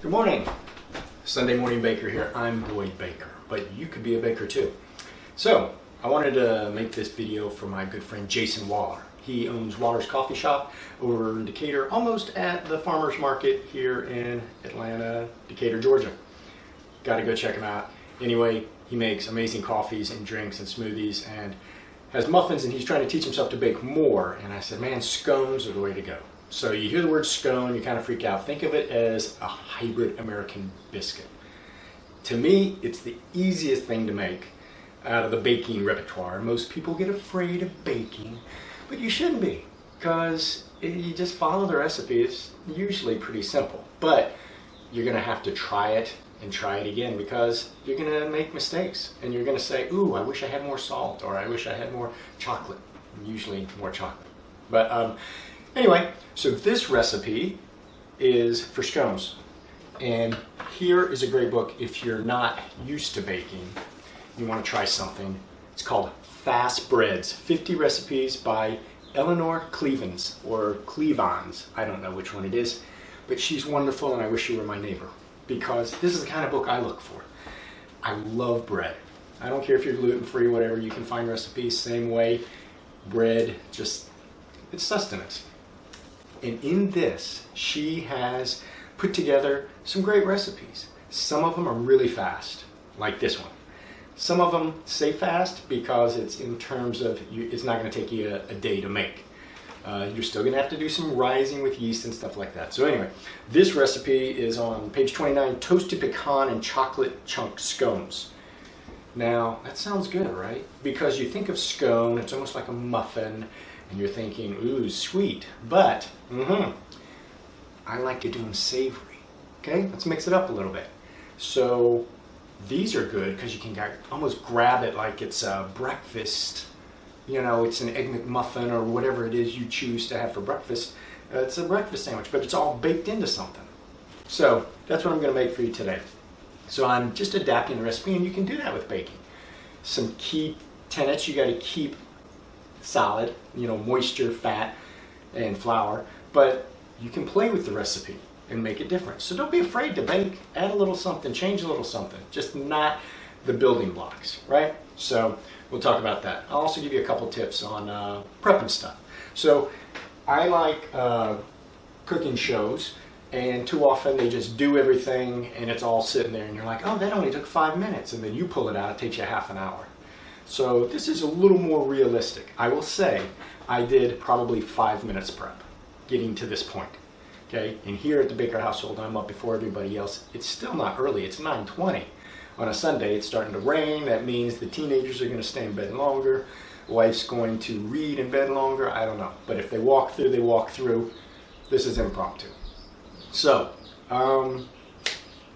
Good morning. Sunday Morning Baker here. I'm Boyd Baker, but you could be a baker too. So, I wanted to make this video for my good friend Jason Waller. He owns Waller's Coffee Shop over in Decatur, almost at the farmer's market here in Atlanta, Decatur, Georgia. Gotta go check him out. Anyway, he makes amazing coffees and drinks and smoothies and has muffins, and he's trying to teach himself to bake more. And I said, man, scones are the way to go. So you hear the word scone, you kind of freak out. Think of it as a hybrid American biscuit. To me, it's the easiest thing to make out of the baking repertoire. Most people get afraid of baking, but you shouldn't be, because you just follow the recipe. It's usually pretty simple, but you're gonna have to try it and try it again, because you're gonna make mistakes and you're gonna say, ooh, I wish I had more salt, or I wish I had more chocolate. Usually more chocolate. But anyway, so this recipe is for scones. And here is a great book if you're not used to baking. You want to try something. It's called Fast Breads, 50 Recipes by Eleanor Clevens, or Clevans. I don't know which one it is, but she's wonderful, and I wish she were my neighbor, because this is the kind of book I look for. I love bread. I don't care if you're gluten-free, whatever, you can find recipes same way. Bread, just, it's sustenance. And in this, she has put together some great recipes. Some of them are really fast, like this one. Some of them say fast because it's in terms of, it's not going to take you a day to make. You're still going to have to do some rising with yeast and stuff like that. So anyway, this recipe is on page 29, toasted pecan and chocolate chunk scones. Now, that sounds good, right? Because you think of scone, it's almost like a muffin, and you're thinking, ooh, sweet. But, I like to do them savory. Okay, let's mix it up a little bit. So, these are good because you can almost grab it like it's a breakfast. You know, it's an Egg McMuffin or whatever it is you choose to have for breakfast. It's a breakfast sandwich, but it's all baked into something. So, that's what I'm going to make for you today. So I'm just adapting the recipe, and you can do that with baking. Some key tenets you got to keep solid, you know, moisture, fat, and flour, but you can play with the recipe and make it different. So don't be afraid to bake. Add a little something, change a little something, just not the building blocks, right? So we'll talk about that. I'll also give you a couple tips on prepping stuff. So I like cooking shows, and too often they just do everything and it's all sitting there and you're like, oh, that only took 5 minutes, and then you pull it out, it takes you half an hour. So this is a little more realistic. I will say I did probably 5 minutes prep getting to this point. Okay, and here at the Baker household, I'm up before everybody else. It's still not early, it's 9:20. On a Sunday, it's starting to rain. That means the teenagers are going to stay in bed longer. Wife's going to read in bed longer. I don't know. But if they walk through, they walk through. This is impromptu. So,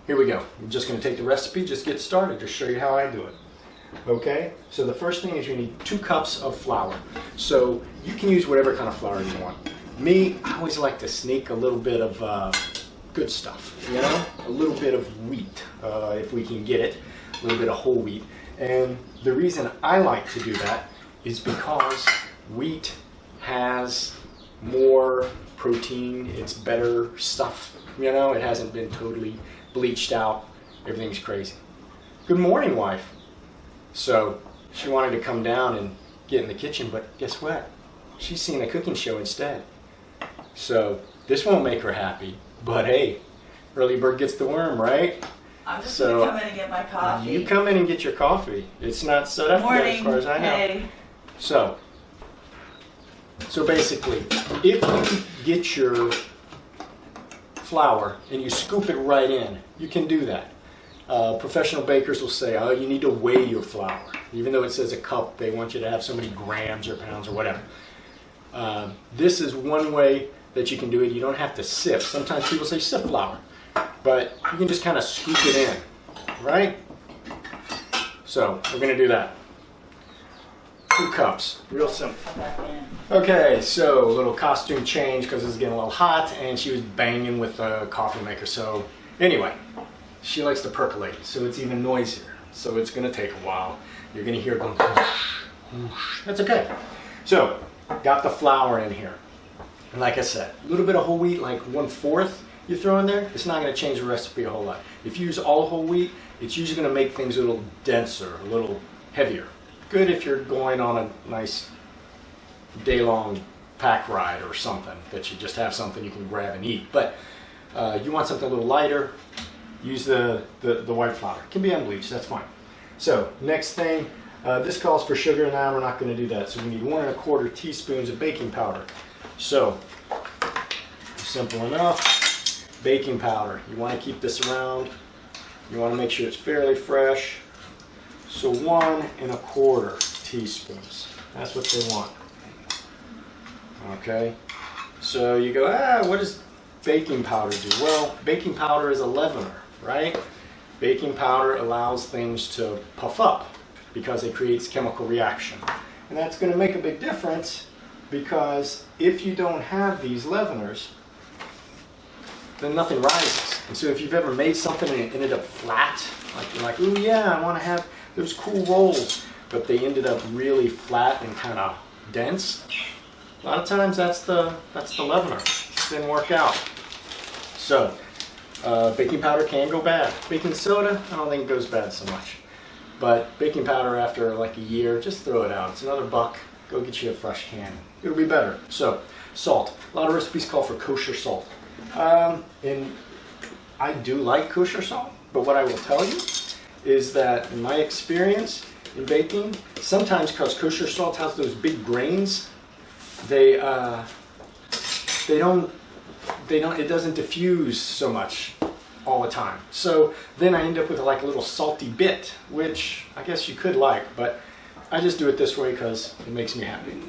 here we go. I'm just going to take the recipe, just get started, just show you how I do it. Okay, so the first thing is you need 2 cups of flour. So you can use whatever kind of flour you want. Me, I always like to sneak a little bit of good stuff, you know? A little bit of wheat, if we can get it. A little bit of whole wheat. And the reason I like to do that is because wheat has more protein, it's better stuff, you know? It hasn't been totally bleached out. Everything's crazy. Good morning, wife. So she wanted to come down and get in the kitchen, but guess what? She's seen a cooking show instead. So this won't make her happy, but hey, early bird gets the worm, right? I'm just going to come in and get my coffee. You come in and get your coffee. It's not set up yet as far as I know. Hey. So basically, if you get your flour and you scoop it right in, you can do that. Professional bakers will say, oh, you need to weigh your flour. Even though it says a cup, they want you to have so many grams or pounds or whatever. This is one way that you can do it. You don't have to sift. Sometimes people say sift flour, but you can just kind of scoop it in, right? So we're going to do that. 2 cups, real simple. Okay, so a little costume change because it's getting a little hot, and she was banging with the coffee maker. So anyway, she likes to percolate, so it's even noisier. So it's going to take a while. You're going to hear it going whoosh, whoosh. That's okay. So got the flour in here. And like I said, a little bit of whole wheat, like 1/4, you throw in there, it's not going to change the recipe a whole lot. If you use all whole wheat, it's usually going to make things a little denser, a little heavier. Good if you're going on a nice day-long pack ride or something, that you just have something you can grab and eat. But you want something a little lighter, use the white flour. It can be unbleached, that's fine. So next thing, this calls for sugar. Now we're not going to do that. So we need 1 1/4 teaspoons of baking powder. So simple enough. Baking powder. You want to keep this around. You want to make sure it's fairly fresh. So 1 1/4 teaspoons. That's what they want. Okay. So you go, what does baking powder do? Well, baking powder is a leavener, right? Baking powder allows things to puff up because it creates chemical reaction. And that's going to make a big difference because if you don't have these leaveners, then nothing rises. And so if you've ever made something and it ended up flat, like you're like, ooh yeah, I want to have those cool rolls, but they ended up really flat and kind of dense, a lot of times that's the leavener. It didn't work out. So baking powder can go bad. Baking soda, I don't think it goes bad so much. But baking powder after like a year, just throw it out. It's another $1. Go get you a fresh can. It'll be better. So salt. A lot of recipes call for kosher salt. And I do like kosher salt, but what I will tell you is that in my experience in baking, sometimes because kosher salt has those big grains, it doesn't diffuse so much all the time. So then I end up with like a little salty bit, which I guess you could like, but I just do it this way because it makes me happy.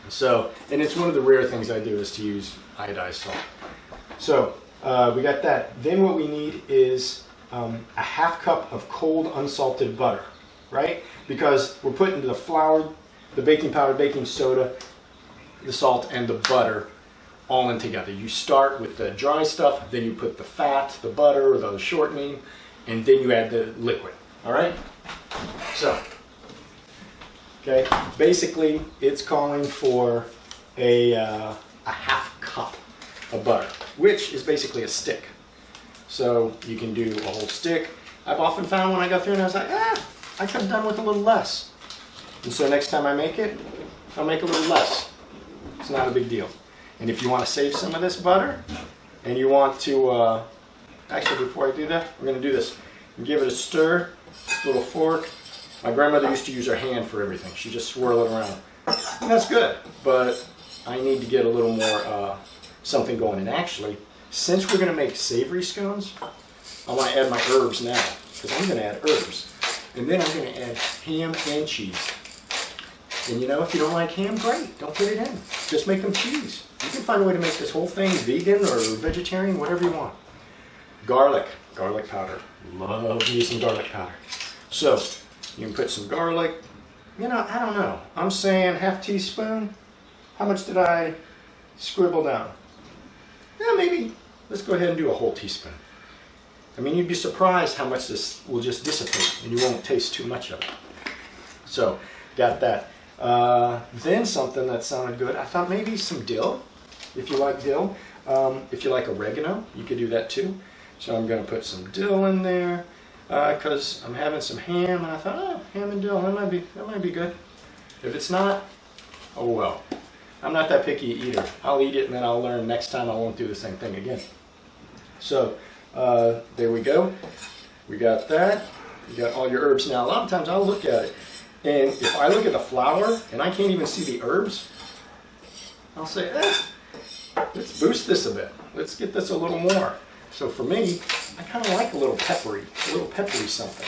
So, and it's one of the rare things I do is to use iodized salt. So we got that. Then what we need is a 1/2 cup of cold unsalted butter, right? Because we're putting the flour, the baking powder, baking soda, the salt, and the butter all in together. You start with the dry stuff, then you put the fat, the butter, or the shortening, and then you add the liquid. All right? So, okay, basically it's calling for a 1/2 cup of butter, which is basically a stick. So you can do a whole stick. I've often found when I go through and I was like, I could have done with a little less. And so next time I make it, I'll make a little less. It's not a big deal. And if you want to save some of this butter, and you want to, actually before I do that, we're going to do this. Give it a stir, little fork. My grandmother used to use her hand for everything. She just swirl it around. And that's good, but I need to get a little more something going. And actually, since we're going to make savory scones, I want to add my herbs now, because I'm going to add herbs. And then I'm going to add ham and cheese. And you know, if you don't like ham, great, don't put it in. Just make them cheese. You can find a way to make this whole thing vegan or vegetarian, whatever you want. Garlic powder. Love me some garlic powder. So, you can put some garlic. You know, I don't know. I'm saying 1/2 teaspoon. How much did I scribble down? Yeah, maybe. Let's go ahead and do a whole teaspoon. I mean, you'd be surprised how much this will just dissipate and you won't taste too much of it. So, got that. Then something that sounded good, I thought maybe some dill, if you like dill. If you like oregano, you could do that too. So I'm going to put some dill in there because I'm having some ham, and I thought, ham and dill, that might be good. If it's not, oh well. I'm not that picky eater. I'll eat it and then I'll learn next time I won't do the same thing again. So there we go. We got that. You got all your herbs. Now a lot of times I'll look at it, and if I look at the flour and I can't even see the herbs, I'll say, let's boost this a bit. Let's get this a little more. So for me, I kind of like a little peppery something.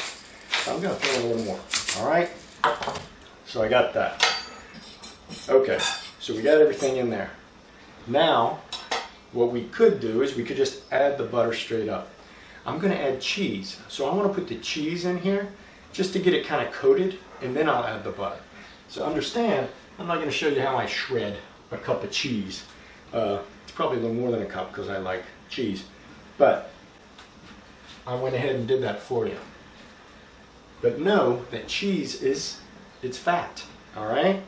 So I'm going to throw in a little more. All right? So I got that. Okay, so we got everything in there. Now, what we could do is we could just add the butter straight up. I'm going to add cheese. So I want to put the cheese in here just to get it kind of coated, and then I'll add the butter. So understand, I'm not going to show you how I shred a cup of cheese. It's probably a little more than a cup because I like cheese. But I went ahead and did that for you. But know that cheese it's fat, all right?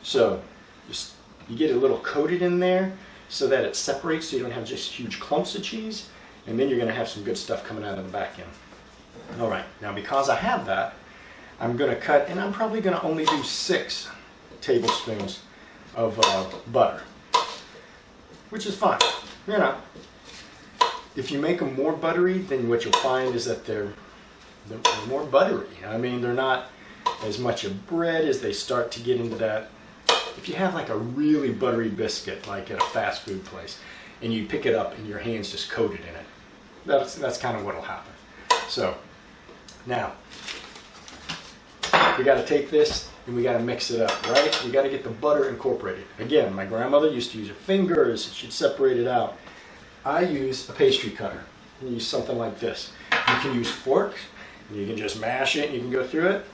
So just you get it a little coated in there. so that it separates so you don't have just huge clumps of cheese, and then you're going to have some good stuff coming out of the back end. All right, now because I have that, I'm going to cut, and I'm probably going to only do 6 tablespoons of butter, which is fine. You know, if you make them more buttery, then what you'll find is that they're more buttery. I mean, they're not as much a bread as they start to get into that. If you have like a really buttery biscuit, like at a fast food place, and you pick it up and your hand's just coated in it, that's kind of what'll happen. So now we got to take this and we got to mix it up, right? We got to get the butter incorporated. Again, my grandmother used to use her fingers. She'd separate it out. I use a pastry cutter. You use something like this. You can use forks. And you can just mash it and you can go through it.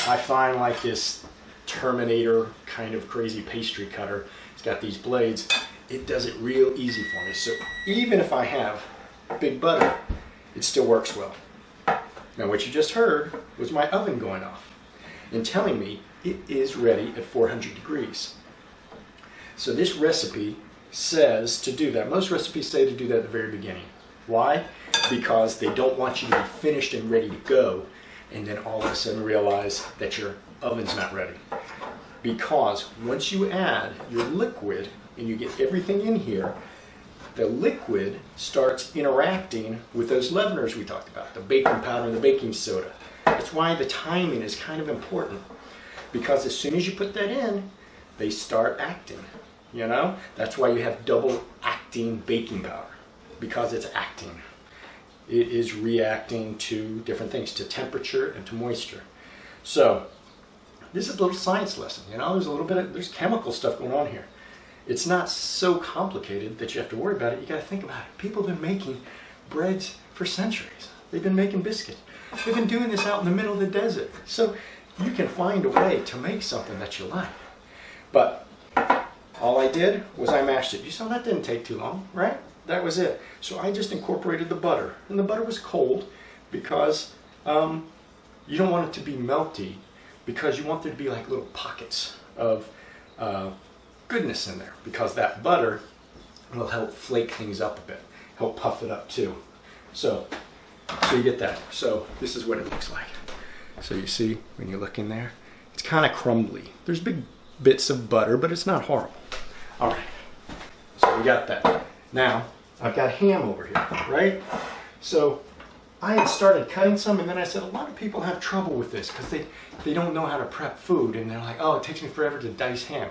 I find like this Terminator kind of crazy pastry cutter. It's got these blades. It does it real easy for me. So even if I have big butter, it still works well. Now what you just heard was my oven going off and telling me it is ready at 400 degrees. So this recipe says to do that. Most recipes say to do that at the very beginning. Why? Because they don't want you to be finished and ready to go and then all of a sudden realize that your oven's not ready. Because once you add your liquid and you get everything in here, the liquid starts interacting with those leaveners we talked about, the baking powder and the baking soda. That's why the timing is kind of important, because as soon as you put that in, they start acting. You know, that's why you have double acting baking powder, because it's acting. It is reacting to different things, to temperature and to moisture. So this is a little science lesson. You know, there's chemical stuff going on here. It's not so complicated that you have to worry about it. You got to think about it. People have been making breads for centuries. They've been making biscuits. They've been doing this out in the middle of the desert. So you can find a way to make something that you like. But all I did was I mashed it. You saw that didn't take too long, right? That was it. So I just incorporated the butter. And the butter was cold because you don't want it to be melty, because you want there to be like little pockets of goodness in there, because that butter will help flake things up a bit, help puff it up too. So you get that. So this is what it looks like. So you see when you look in there, it's kind of crumbly. There's big bits of butter, but it's not horrible. All right, so we got that. Now I've got ham over here, right? So I had started cutting some, and then I said a lot of people have trouble with this because they don't know how to prep food, and they're like, oh, it takes me forever to dice ham.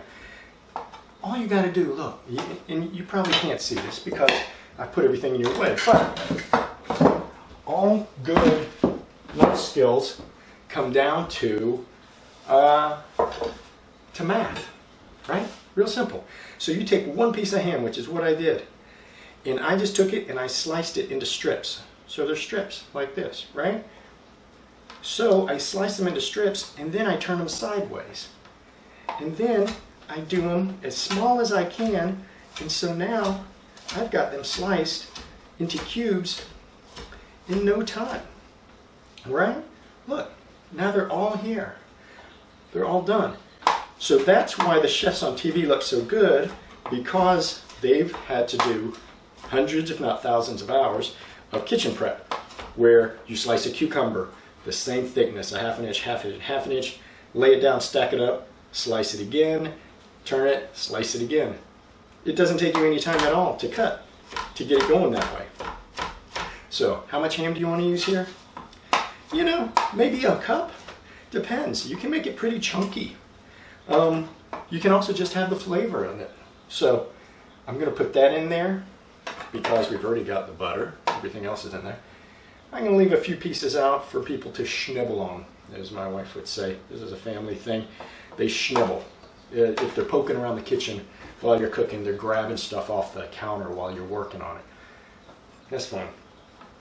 All you got to do, look, and you probably can't see this because I put everything in your way, but all good life skills come down to math, right? Real simple. So you take one piece of ham, which is what I did, and I just took it and I sliced it into strips. So they're strips like this, right? So I slice them into strips and then I turn them sideways. And then I do them as small as I can, and so now I've got them sliced into cubes in no time, right? Look, now they're all here. They're all done. So that's why the chefs on TV look so good, because they've had to do hundreds, if not thousands of hours of kitchen prep, where you slice a cucumber, the same thickness, a half an inch, half an inch, lay it down, stack it up, slice it again, turn it, slice it again. It doesn't take you any time at all to cut, to get it going that way. So how much ham do you want to use here? You know, maybe a cup. Depends. You can make it pretty chunky. You can also just have the flavor in it. So I'm going to put that in there because we've already got the butter. Everything else is in there. I'm going to leave a few pieces out for people to schnibble on, as my wife would say. This is a family thing. They schnibble. If they're poking around the kitchen while you're cooking, they're grabbing stuff off the counter while you're working on it. That's fine.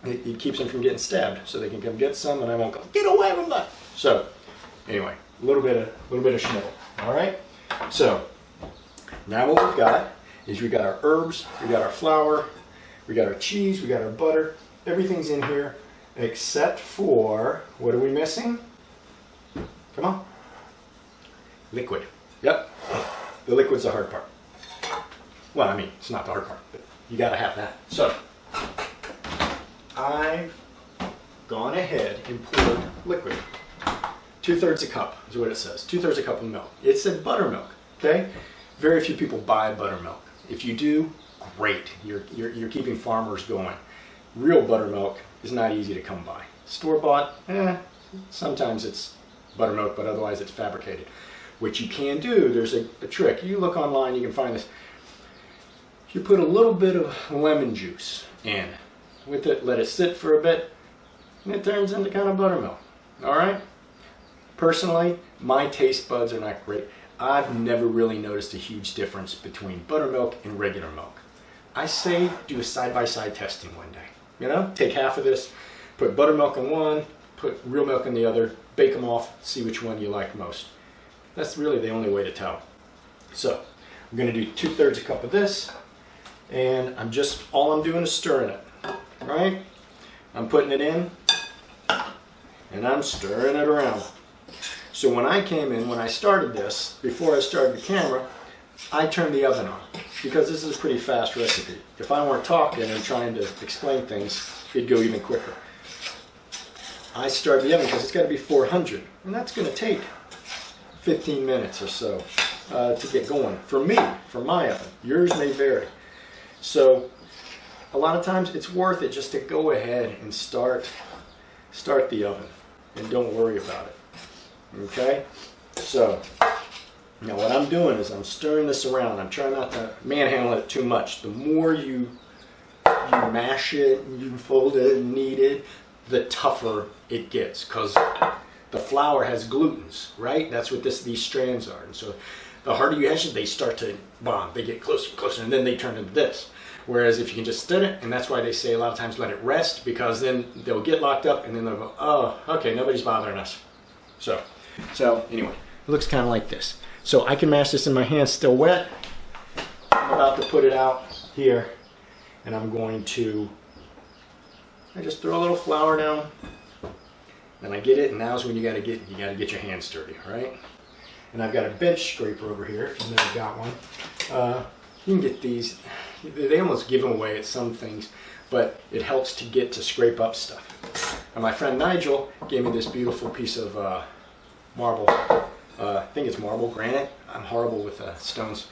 It keeps them from getting stabbed, so they can come get some, and I won't go, get away with that. So, anyway, a little bit of schnibble. All right. So now what we've got is we got our herbs, we got our flour, we got our cheese, we got our butter. Everything's in here except for, what are we missing? Come on. Liquid. Yep. The liquid's the hard part. Well, I mean, it's not the hard part, but you gotta have that. So, I've gone ahead and poured liquid. 2/3 a cup is what it says. 2/3 a cup of milk. It said buttermilk, okay? Very few people buy buttermilk. If you do, great. You're keeping farmers going. Real buttermilk is not easy to come by. Store-bought, sometimes it's buttermilk, but otherwise it's fabricated. What you can do, there's a trick. You look online, you can find this. You put a little bit of lemon juice in with it, let it sit for a bit, and it turns into kind of buttermilk. All right? Personally, my taste buds are not great. I've never really noticed a huge difference between buttermilk and regular milk. I say do a side-by-side testing one day. You know, take half of this, put buttermilk in one, put real milk in the other, bake them off, see which one you like most. That's really the only way to tell. So, I'm going to do 2/3 a cup of this, and all I'm doing is stirring it, right? I'm putting it in, and I'm stirring it around. So when I started this, before I started the camera, I turned the oven on, because this is a pretty fast recipe. If I weren't talking and trying to explain things, it'd go even quicker. I started the oven because it's got to be 400, and that's going to take 15 minutes or so to get going. For me, for my oven. Yours may vary. So a lot of times it's worth it just to go ahead and start the oven, and don't worry about it. Okay? So now what I'm doing is I'm stirring this around. I'm trying not to manhandle it too much. The more you mash it, and you fold it and knead it, the tougher it gets, because the flour has glutens, right? That's what these strands are. And so the harder you mash it, they start to bond. They get closer and closer, and then they turn into this. Whereas if you can just stir it, and that's why they say a lot of times let it rest, because then they'll get locked up, and then they'll go, oh, okay, nobody's bothering us. So anyway, it looks kind of like this. So I can mash this in my hand still wet. I'm about to put it out here, and I just throw a little flour down, then I get it, and now's when you gotta get your hands dirty, right? And I've got a bench scraper over here, if you've never got one. You can get these, they almost give them away at some things, but it helps to scrape up stuff. And my friend Nigel gave me this beautiful piece of marble, I think it's marble, granite. I'm horrible with stones.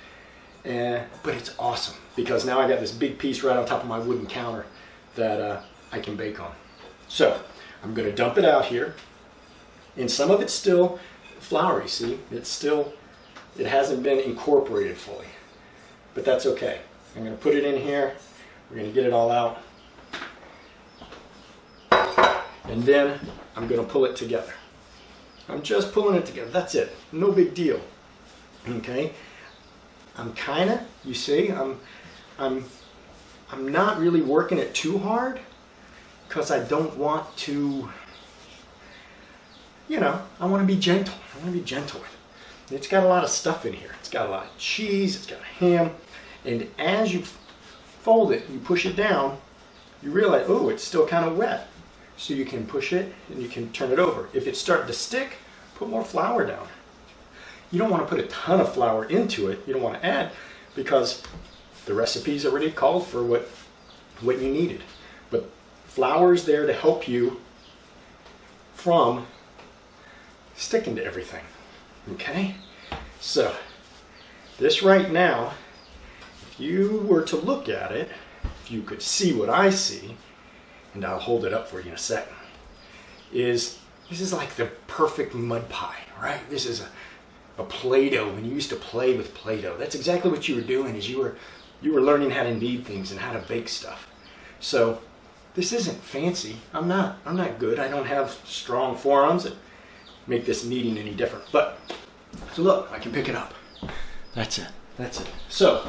But it's awesome, because now I got this big piece right on top of my wooden counter that I can bake on. So I'm going to dump it out here, and some of it's still floury, see? It hasn't been incorporated fully, but that's okay. I'm going to put it in here, we're going to get it all out, and then I'm going to pull it together. I'm just pulling it together, that's it, no big deal, okay? I'm you see, I'm not really working it too hard, because I don't want to, I want to be gentle. I want to be gentle with it. It's got a lot of stuff in here. It's got a lot of cheese, it's got ham, and as you fold it, you push it down, you realize, oh, it's still kind of wet. So you can push it, and you can turn it over. If it's starting to stick, put more flour down. You don't want to put a ton of flour into it. You don't want to add, because the recipe's already called for what you needed. But flour's there to help you from sticking to everything. Okay? So, this right now, if you were to look at it, if you could see what I see, and I'll hold it up for you in a second, this is like the perfect mud pie, right? This is a Play-Doh, when you used to play with Play-Doh. That's exactly what you were doing, is you were learning how to knead things and how to bake stuff. So this isn't fancy. I'm not good. I don't have strong forearms that make this kneading any different. But so look, I can pick it up. That's it. So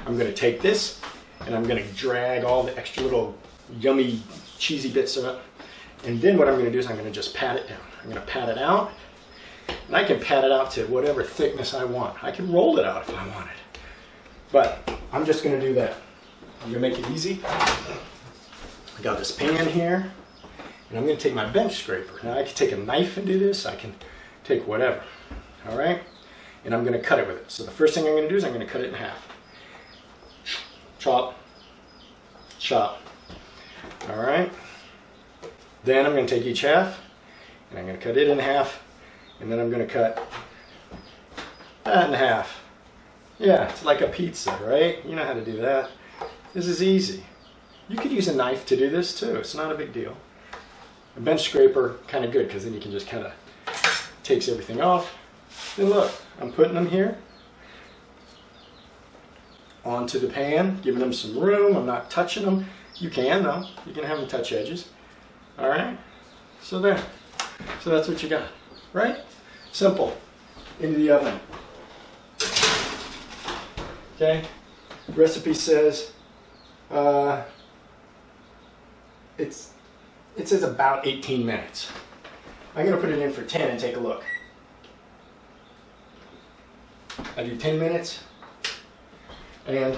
I'm going to take this, and I'm going to drag all the extra little yummy cheesy bits of it. And then what I'm going to do is I'm going to just pat it down. I'm going to pat it out. And I can pat it out to whatever thickness I want. I can roll it out if I wanted. But I'm just going to do that. I'm going to make it easy. I got this pan here, and I'm going to take my bench scraper. Now I can take a knife and do this. I can take whatever. All right? And I'm going to cut it with it. So the first thing I'm going to do is I'm going to cut it in half. chop, chop. All right. Then I'm going to take each half and I'm going to cut it in half, and then I'm going to cut that in half. Yeah, it's like a pizza, right? You know how to do that. This is easy. You could use a knife to do this too. It's not a big deal. A bench scraper, kind of good, because then you can just kind of takes everything off. And look, I'm putting them here onto the pan, giving them some room. I'm not touching them. You can though. You can have them touch edges. All right. So there. So that's what you got, right? Simple. Into the oven. Okay. Recipe says it says about 18 minutes. I'm going to put it in for 10 and take a look. I do 10 minutes, and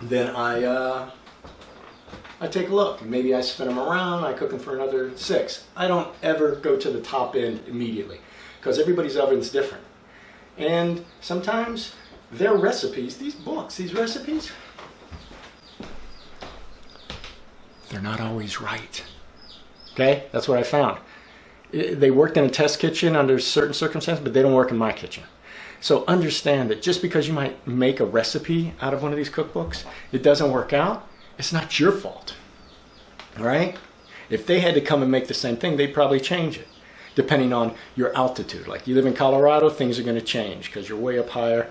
then I take a look, and maybe I spin them around. I cook them for another 6. I don't ever go to the top end immediately, because everybody's oven's different, and sometimes their recipes, these books, these recipes, they're not always right. Okay, that's what I found. They worked in a test kitchen under certain circumstances, but they don't work in my kitchen. So understand that just because you might make a recipe out of one of these cookbooks, it doesn't work out, it's not your fault. All right? If they had to come and make the same thing, they'd probably change it, depending on your altitude. Like you live in Colorado, things are going to change because you're way up higher.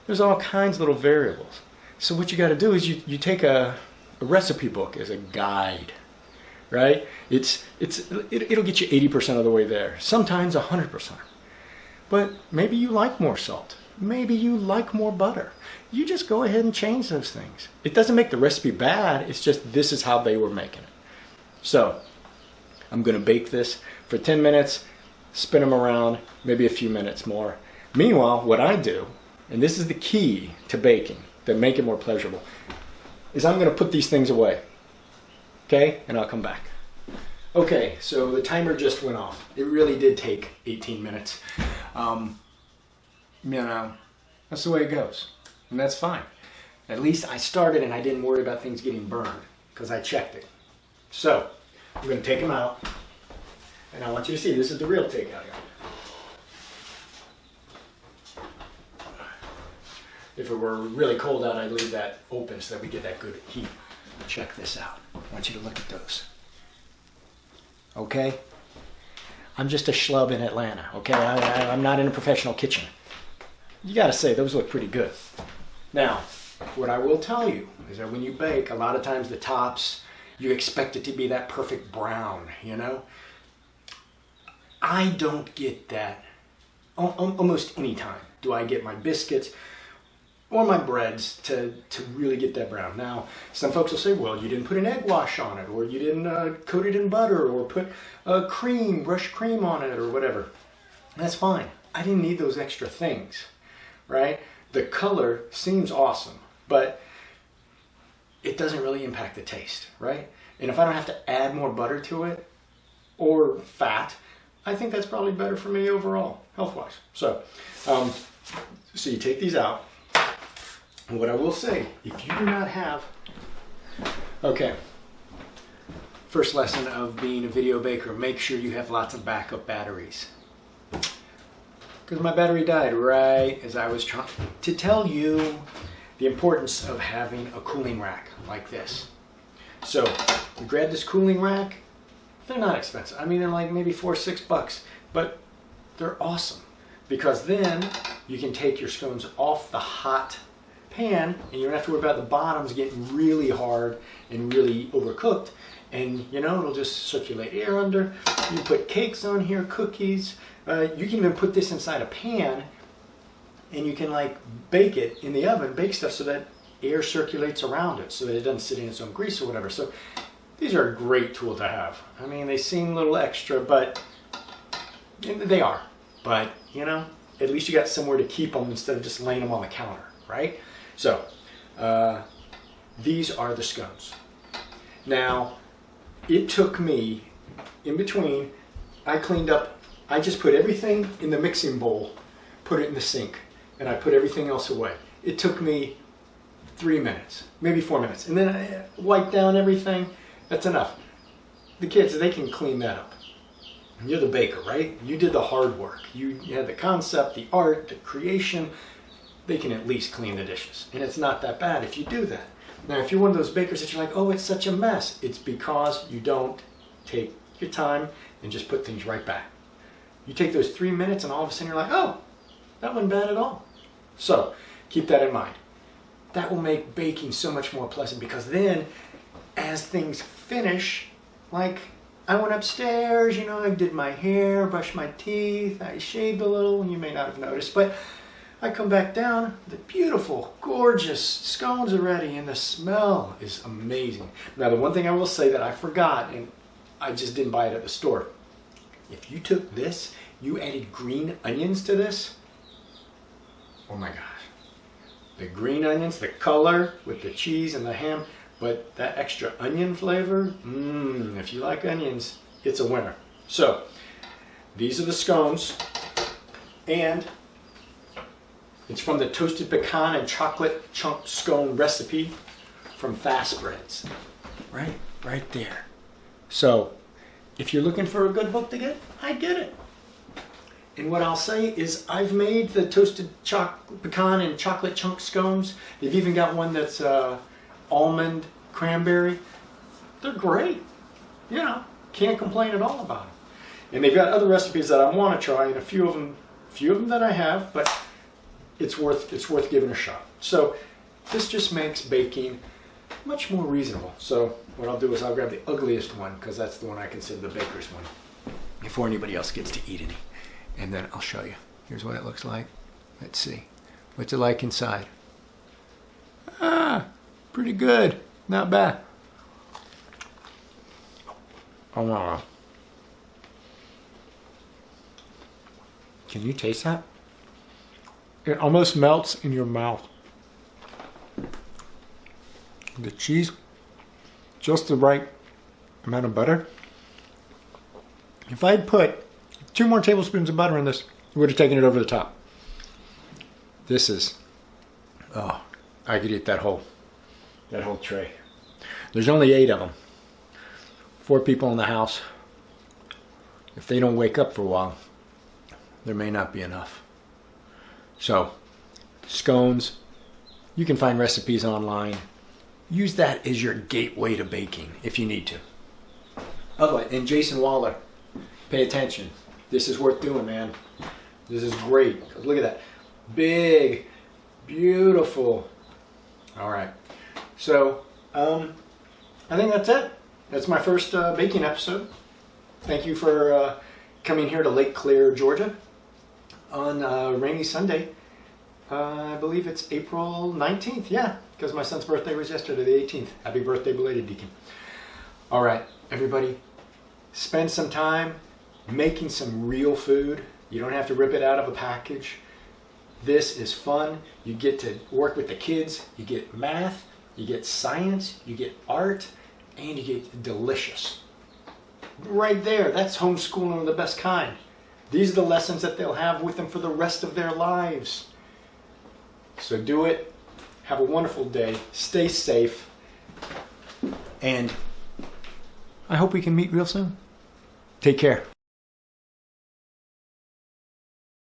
There's all kinds of little variables. So what you got to do is you take a recipe book as a guide. Right? It'll get you 80% of the way there. Sometimes 100%. But maybe you like more salt. Maybe you like more butter. You just go ahead and change those things. It doesn't make the recipe bad. It's just this is how they were making it. So I'm going to bake this for 10 minutes, spin them around, maybe a few minutes more. Meanwhile, what I do, and this is the key to baking that make it more pleasurable, is I'm going to put these things away. Okay, and I'll come back. Okay, so the timer just went off. It really did take 18 minutes. That's the way it goes, and that's fine. At least I started and I didn't worry about things getting burned because I checked it. So I'm going to take them out, and I want you to see this is the real takeout here. If it were really cold out, I'd leave that open so that we get that good heat. Check this out. I want you to look at those. Okay? I'm just a schlub in Atlanta, okay? I'm not in a professional kitchen. You gotta say, those look pretty good. Now, what I will tell you is that when you bake, a lot of times the tops, you expect it to be that perfect brown, you know? I don't get that almost any time. Do I get my biscuits or my breads to really get that brown? Now, some folks will say, well, you didn't put an egg wash on it, or you didn't coat it in butter, or put brushed cream on it, or whatever. That's fine. I didn't need those extra things, right? The color seems awesome, but it doesn't really impact the taste, right? And if I don't have to add more butter to it, or fat, I think that's probably better for me overall, health-wise. So you take these out. And what I will say, if you do not have, okay, first lesson of being a video baker, make sure you have lots of backup batteries. Because my battery died right as I was trying to tell you the importance of having a cooling rack like this. So you grab this cooling rack. They're not expensive. I mean, they're like maybe $4 or $6, but they're awesome because then you can take your scones off the hot pan and you don't have to worry about the bottoms getting really hard and really overcooked, and you know, it'll just circulate air under. You can put cakes on here, cookies. You can even put this inside a pan and you can like bake it in the oven, bake stuff so that air circulates around it so that it doesn't sit in its own grease or whatever. So these are a great tool to have. I mean, they seem a little extra, but they are. But, you know, at least you got somewhere to keep them instead of just laying them on the counter, right? So, these are the scones. Now, it took me, in between, I just put everything in the mixing bowl, put it in the sink, and I put everything else away. It took me 3 minutes, maybe 4 minutes, and then wipe down everything. That's enough. The kids, they can clean that up. You're the baker, right? You did the hard work. You had the concept, the art, the creation. They can at least clean the dishes. And it's not that bad if you do that. Now, if you're one of those bakers that you're like, oh, it's such a mess, it's because you don't take your time and just put things right back. You take those 3 minutes and all of a sudden you're like, oh, that wasn't bad at all. So keep that in mind. That will make baking so much more pleasant, because then as things finish, like I went upstairs, I did my hair, brushed my teeth, I shaved a little, and you may not have noticed, but I come back down, the beautiful, gorgeous scones are ready, and the smell is amazing. Now, the one thing I will say that I forgot, and I just didn't buy it at the store. If you took this, you added green onions to this, oh my gosh. The green onions, the color with the cheese and the ham, but that extra onion flavor, if you like onions, it's a winner. So, these are the scones, and it's from the toasted pecan and chocolate chunk scone recipe from Fast Breads. Right there. So, if you're looking for a good book to get, I get it. And what I'll say is I've made the toasted pecan and chocolate chunk scones. They've even got one that's almond cranberry. They're great. Can't complain at all about them. And they've got other recipes that I want to try, and a few of them that I have, but it's worth giving a shot. So this just makes baking much more reasonable. So what I'll do is I'll grab the ugliest one, because that's the one I consider the baker's one, before anybody else gets to eat any. And then I'll show you. Here's what it looks like. Let's see. What's it like inside? Pretty good. Not bad. Oh, wow. Can you taste that? It almost melts in your mouth. The cheese, just the right amount of butter. If I'd put 2 more tablespoons of butter in this, it would have taken it over the top. This is, I could eat that whole tray. There's only 8 of them. 4 people in the house. If they don't wake up for a while, there may not be enough. So, scones, you can find recipes online. Use that as your gateway to baking if you need to. Oh, and Jason Waller, pay attention. This is worth doing, man. This is great. Look at that. Big, beautiful. All right. So, I think that's it. That's my first baking episode. Thank you for coming here to Lake Claire, Georgia on rainy Sunday. I believe it's April 19th. Yeah, because my son's birthday was yesterday, the 18th. Happy birthday, belated Deacon. All right, everybody, spend some time making some real food. You don't have to rip it out of a package. This is fun. You get to work with the kids. You get math, you get science, you get art, and you get delicious. Right there, that's homeschooling of the best kind. These are the lessons that they'll have with them for the rest of their lives. So do it. Have a wonderful day. Stay safe. And I hope we can meet real soon. Take care.